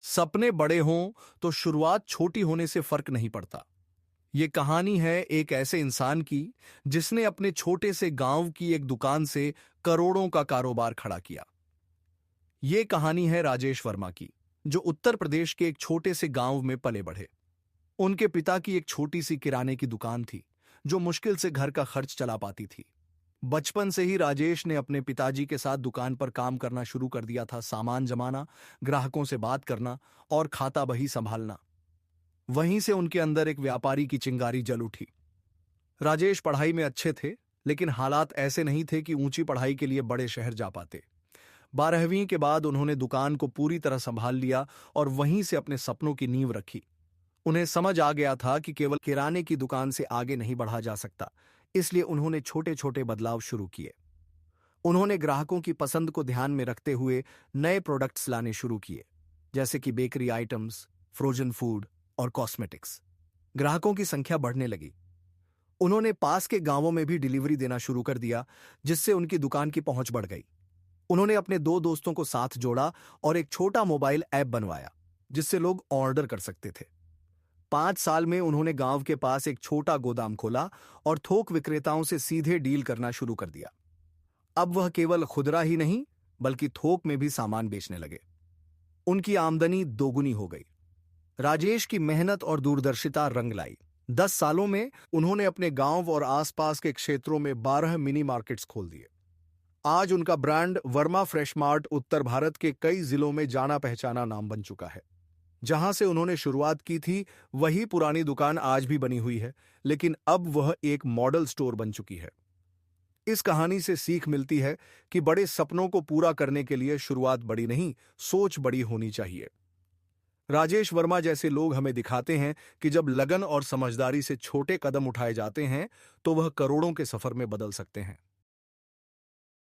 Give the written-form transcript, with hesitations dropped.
सपने बड़े हों तो शुरुआत छोटी होने से फर्क नहीं पड़ता। ये कहानी है एक ऐसे इंसान की जिसने अपने छोटे से गांव की एक दुकान से करोड़ों का कारोबार खड़ा किया। ये कहानी है राजेश वर्मा की, जो उत्तर प्रदेश के एक छोटे से गांव में पले बढ़े। उनके पिता की एक छोटी सी किराने की दुकान थी, जो मुश्किल से घर का खर्च चला पाती थी। बचपन से ही राजेश ने अपने पिताजी के साथ दुकान पर काम करना शुरू कर दिया था। सामान जमाना, ग्राहकों से बात करना और खाता बही संभालना। वहीं से उनके अंदर एक व्यापारी की चिंगारी जल उठी। राजेश पढ़ाई में अच्छे थे, लेकिन हालात ऐसे नहीं थे कि ऊंची पढ़ाई के लिए बड़े शहर जा पाते। 12वीं के बाद उन्होंने दुकान को पूरी तरह संभाल लिया और वहीं से अपने सपनों की नींव रखी। उन्हें समझ आ गया था कि केवल किराने की दुकान से आगे नहीं बढ़ा जा सकता, इसलिए उन्होंने छोटे छोटे बदलाव शुरू किए। उन्होंने ग्राहकों की पसंद को ध्यान में रखते हुए नए प्रोडक्ट्स लाने शुरू किए, जैसे कि बेकरी आइटम्स, फ्रोजन फूड और कॉस्मेटिक्स। ग्राहकों की संख्या बढ़ने लगी। उन्होंने पास के गांवों में भी डिलीवरी देना शुरू कर दिया, जिससे उनकी दुकान की पहुंच बढ़ गई। उन्होंने अपने 2 दोस्तों को साथ जोड़ा और एक छोटा मोबाइल ऐप बनवाया, जिससे लोग ऑर्डर कर सकते थे। 5 साल में उन्होंने गांव के पास एक छोटा गोदाम खोला और थोक विक्रेताओं से सीधे डील करना शुरू कर दिया। अब वह केवल खुदरा ही नहीं, बल्कि थोक में भी सामान बेचने लगे। उनकी आमदनी दोगुनी हो गई। राजेश की मेहनत और दूरदर्शिता रंग लाई। 10 सालों में उन्होंने अपने गांव और आसपास के क्षेत्रों में 12 मिनी मार्केट्स खोल दिए। आज उनका ब्रांड वर्मा फ्रेश मार्ट उत्तर भारत के कई जिलों में जाना पहचाना नाम बन चुका है। जहां से उन्होंने शुरुआत की थी, वही पुरानी दुकान आज भी बनी हुई है, लेकिन अब वह एक मॉडल स्टोर बन चुकी है। इस कहानी से सीख मिलती है कि बड़े सपनों को पूरा करने के लिए शुरुआत बड़ी नहीं, सोच बड़ी होनी चाहिए। राजेश वर्मा जैसे लोग हमें दिखाते हैं कि जब लगन और समझदारी से छोटे कदम उठाए जाते हैं, तो वह करोड़ों के सफर में बदल सकते हैं।